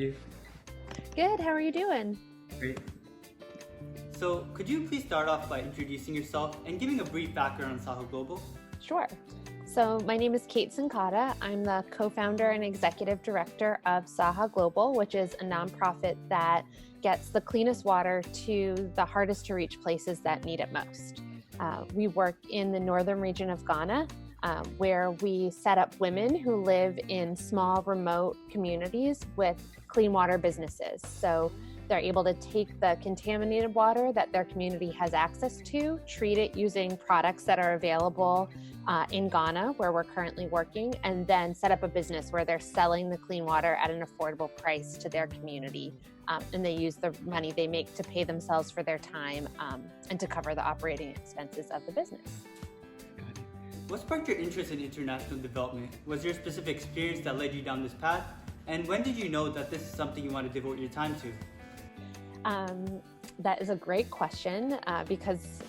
you? Good, how are you doing? Great. So, could you please start off by introducing yourself and giving a brief background on Saha Global? Sure. So my name is Kate Cincotta. I'm the co-founder and executive director of Saha Global, which is a nonprofit that gets the cleanest water to the hardest to reach places that need it most. We work in the northern region of Ghana, where we set up women who live in small, remote communities with clean water businesses. So they're able to take the contaminated water that their community has access to, treat it using products that are available in Ghana, where we're currently working, and then set up a business where they're selling the clean water at an affordable price to their community. And they use the money they make to pay themselves for their time and to cover the operating expenses of the business. What sparked your interest in international development? Was there a specific experience that led you down this path? And when did you know that this is something you want to devote your time to? That is a great question because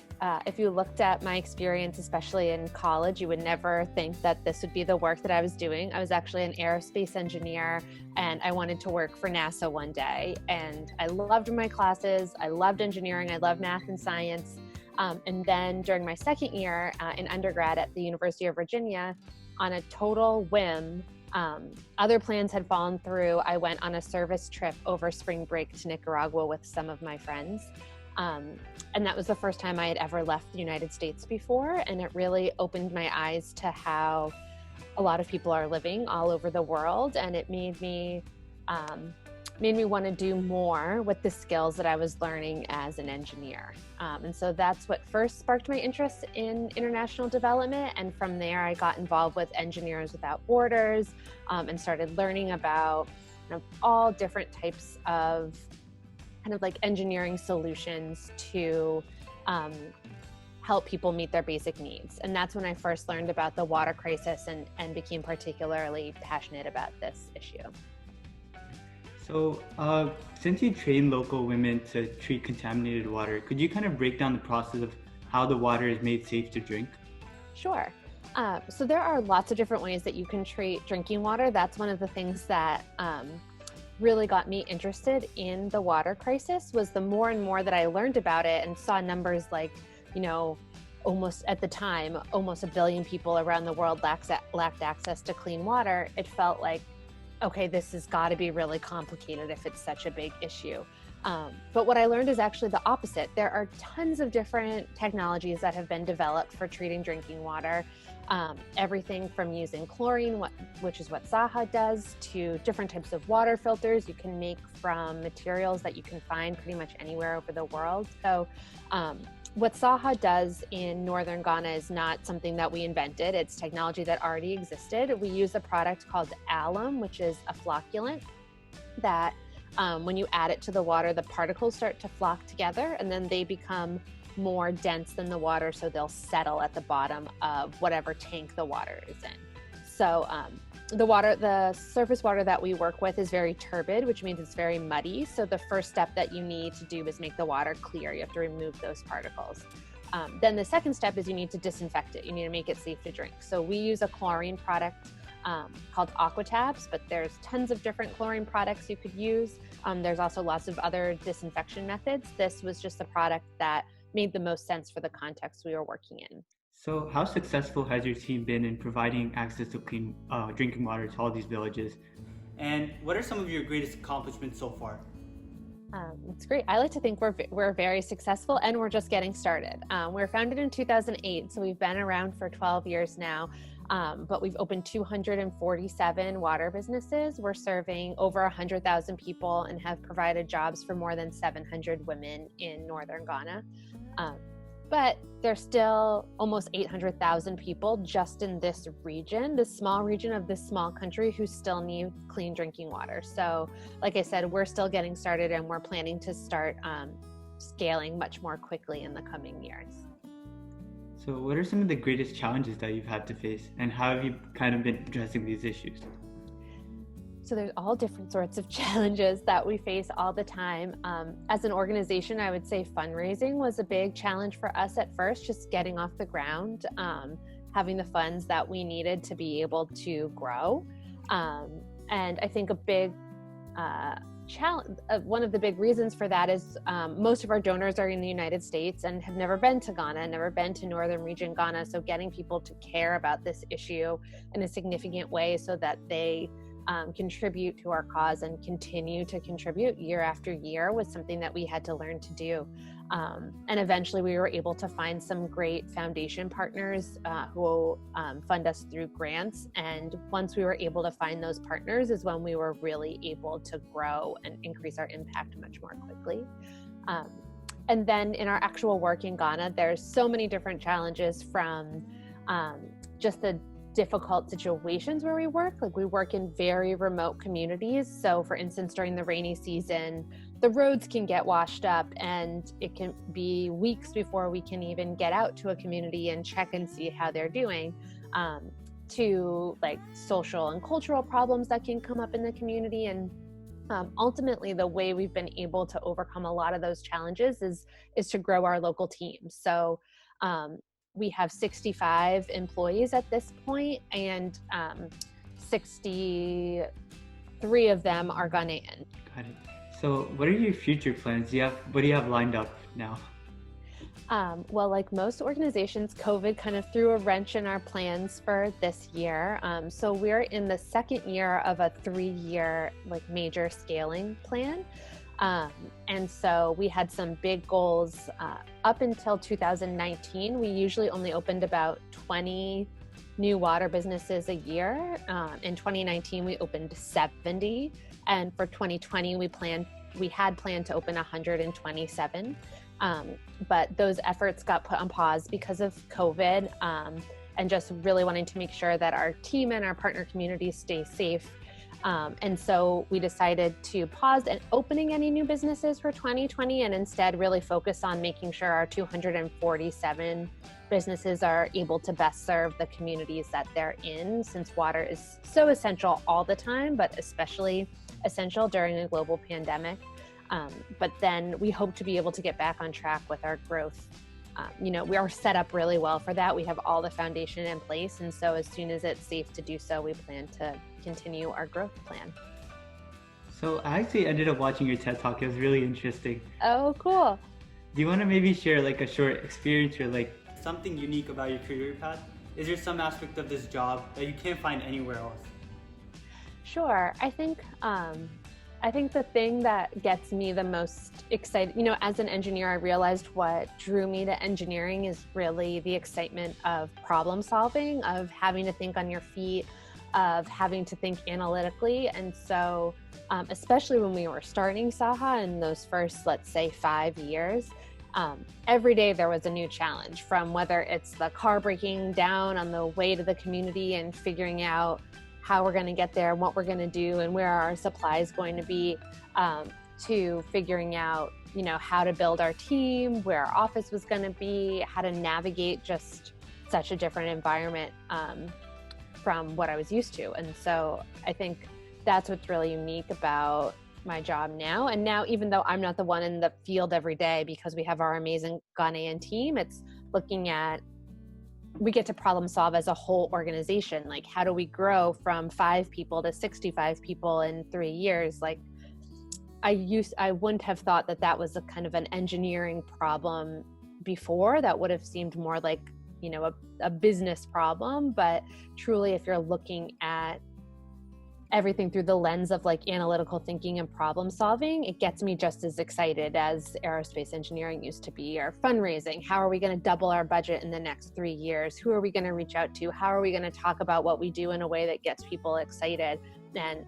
if you looked at my experience, especially in college, you would never think that this would be the work that I was doing. I was actually an aerospace engineer and I wanted to work for NASA one day. And I loved my classes. I loved engineering. I loved math and science. And then during my second year in undergrad at the University of Virginia, on a total whim, other plans had fallen through. I went on a service trip over spring break to Nicaragua with some of my friends. And that was the first time I had ever left the United States before. And it really opened my eyes to how a lot of people are living all over the world. And it made me want to do more with the skills that I was learning as an engineer. And so that's what first sparked my interest in international development. And from there, I got involved with Engineers Without Borders and started learning about all different types of engineering solutions to help people meet their basic needs. And that's when I first learned about the water crisis and became particularly passionate about this issue. So, since you train local women to treat contaminated water, could you kind of break down the process of how the water is made safe to drink? Sure. So there are lots of different ways that you can treat drinking water. That's one of the things that really got me interested in the water crisis, was the more and more that I learned about it and saw numbers like, almost at the time, almost 1 billion people around the world lacked access to clean water. It felt like, okay, this has got to be really complicated if it's such a big issue. But what I learned is actually the opposite. There are tons of different technologies that have been developed for treating drinking water. Everything from using chlorine, which is what Saha does, to different types of water filters you can make from materials that you can find pretty much anywhere over the world. So what Saha does in northern Ghana is not something that we invented. It's technology that already existed. We use a product called alum, which is a flocculant that when you add it to the water, the particles start to flock together and then they become more dense than the water, so they'll settle at the bottom of whatever tank the water is in. So the surface water that we work with is very turbid, which means it's very muddy. So the first step that you need to do is make the water clear. You have to remove those particles. Then the second step is you need to disinfect it. You need to make it safe to drink. So we use a chlorine product called Aquatabs, but there's tons of different chlorine products you could use. There's also lots of other disinfection methods. This was just the product that made the most sense for the context we were working in. So, how successful has your team been in providing access to clean drinking water to all these villages? And what are some of your greatest accomplishments so far? It's great. I like to think we're very successful and we're just getting started. We were founded in 2008, so we've been around for 12 years now. But we've opened 247 water businesses. We're serving over 100,000 people and have provided jobs for more than 700 women in northern Ghana. But there's still almost 800,000 people just in this region, this small region of this small country, who still need clean drinking water. So like I said, we're still getting started and we're planning to start scaling much more quickly in the coming years. So what are some of the greatest challenges that you've had to face, and how have you kind of been addressing these issues? So there's all different sorts of challenges that we face all the time. As an organization, I would say fundraising was a big challenge for us at first, just getting off the ground, having the funds that we needed to be able to grow. And I think a big one of the big reasons for that is most of our donors are in the United States and have never been to Ghana, never been to Northern Region Ghana. So getting people to care about this issue in a significant way so that they contribute to our cause and continue to contribute year after year was something that we had to learn to do. And eventually we were able to find some great foundation partners who fund us through grants. And once we were able to find those partners is when we were really able to grow and increase our impact much more quickly. And then in our actual work in Ghana, there's so many different challenges from just the difficult situations where we work. Like we work in very remote communities. So for instance, during the rainy season, the roads can get washed up and it can be weeks before we can even get out to a community and check and see how they're doing, to like social and cultural problems that can come up in the community. And ultimately the way we've been able to overcome a lot of those challenges is to grow our local teams. So we have 65 employees at this point, and 63 of them are Ghanaian. Got it. So what are your future plans? What do you have lined up now? Well, like most organizations, COVID kind of threw a wrench in our plans for this year. So we're in the second year of a 3-year like major scaling plan. And so we had some big goals. Up until 2019, we usually only opened about 20 new water businesses a year. In 2019, we opened 70. And for 2020, we had planned to open 127. But those efforts got put on pause because of COVID, and just really wanting to make sure that our team and our partner community stay safe. And so we decided to pause and opening any new businesses for 2020 and instead really focus on making sure our 247 businesses are able to best serve the communities that they're in, since water is so essential all the time, but especially essential during a global pandemic. But then we hope to be able to get back on track with our growth. We are set up really well for that. We have all the foundation in place. And so as soon as it's safe to do so, we plan to continue our growth plan. So I actually ended up watching your TED Talk. It was really interesting. Oh, cool. Do you want to maybe share like a short experience or like something unique about your career path? Is there some aspect of this job that you can't find anywhere else? Sure. I think the thing that gets me the most excited, as an engineer, I realized what drew me to engineering is really the excitement of problem solving, of having to think on your feet, of having to think analytically. And so, especially when we were starting Saha in those first, let's say, 5 years, every day there was a new challenge, from whether it's the car breaking down on the way to the community and figuring out how we're going to get there, what we're going to do, and where our supplies going to be, to figuring out, how to build our team, where our office was going to be, how to navigate just such a different environment from what I was used to. And so I think that's what's really unique about my job now. And now, even though I'm not the one in the field every day, because we have our amazing Ghanaian team, it's looking at, we get to problem solve as a whole organization. Like, how do we grow from 5 people to 65 people in 3 years? Like, I wouldn't have thought that was a kind of an engineering problem before. That would have seemed more like, a business problem. But truly, if you're looking at everything through the lens of like analytical thinking and problem solving, it gets me just as excited as aerospace engineering used to be, or fundraising. How are we going to double our budget in the next 3 years? Who are we going to reach out to? How are we going to talk about what we do in a way that gets people excited? And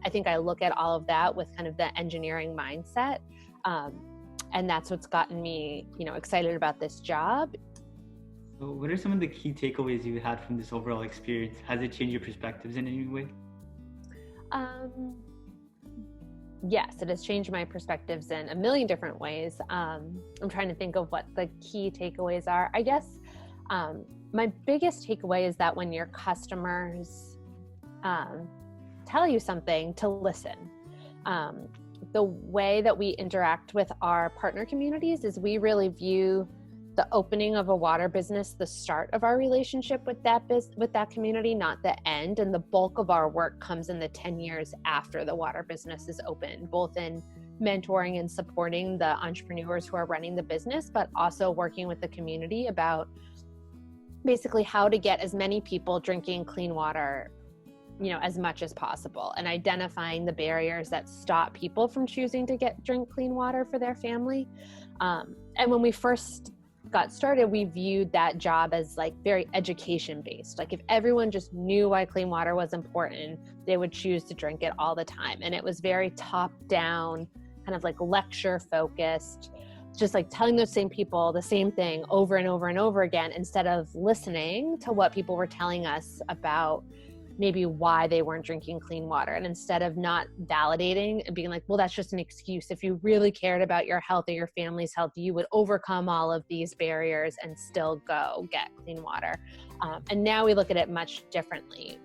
I think I look at all of that with kind of the engineering mindset. And that's what's gotten me, excited about this job. So what are some of the key takeaways you had from this overall experience? Has it changed your perspectives in any way? Yes, it has changed my perspectives in a million different ways. I'm trying to think of what the key takeaways are. I guess my biggest takeaway is that when your customers tell you something, to listen. The way that we interact with our partner communities is we really view the opening of a water business the start of our relationship with that community, not the end. And the bulk of our work comes in the 10 years after the water business is open, both in mentoring and supporting the entrepreneurs who are running the business, but also working with the community about basically how to get as many people drinking clean water, as much as possible, and identifying the barriers that stop people from choosing to drink clean water for their family. And when we first got started, we viewed that job as like very education based. Like if everyone just knew why clean water was important, they would choose to drink it all the time. And it was very top down, kind of like lecture focused, just like telling those same people the same thing over and over and over again, instead of listening to what people were telling us about maybe why they weren't drinking clean water. And instead of not validating and being like, well, that's just an excuse. If you really cared about your health or your family's health, you would overcome all of these barriers and still go get clean water. And now we look at it much differently.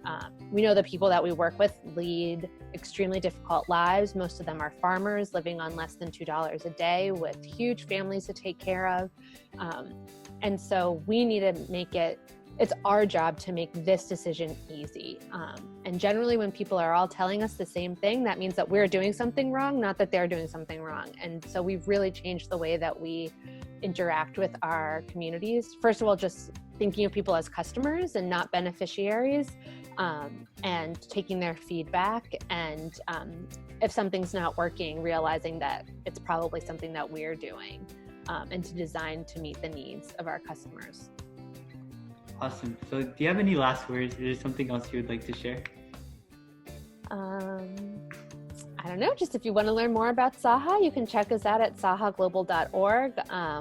We know the people that we work with lead extremely difficult lives. Most of them are farmers living on less than $2 a day with huge families to take care of. And so we need to it's our job to make this decision easy. And generally when people are all telling us the same thing, that means that we're doing something wrong, not that they're doing something wrong. And so we've really changed the way that we interact with our communities. First of all, just thinking of people as customers and not beneficiaries, and taking their feedback. And if something's not working, realizing that it's probably something that we're doing, and to design to meet the needs of our customers. Awesome. So do you have any last words? Is there something else you would like to share? I don't know. Just if you want to learn more about Saha, you can check us out at sahaglobal.org.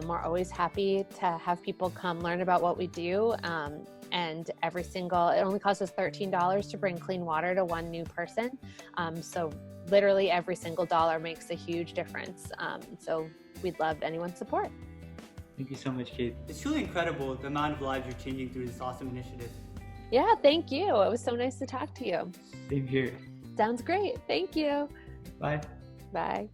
We're always happy to have people come learn about what we do. And it only costs us $13 to bring clean water to one new person. So literally every single dollar makes a huge difference. So we'd love anyone's support. Thank you so much, Kate. It's truly incredible the amount of lives you're changing through this awesome initiative. Yeah, thank you. It was so nice to talk to you. Same here. Sounds great. Thank you. Bye. Bye.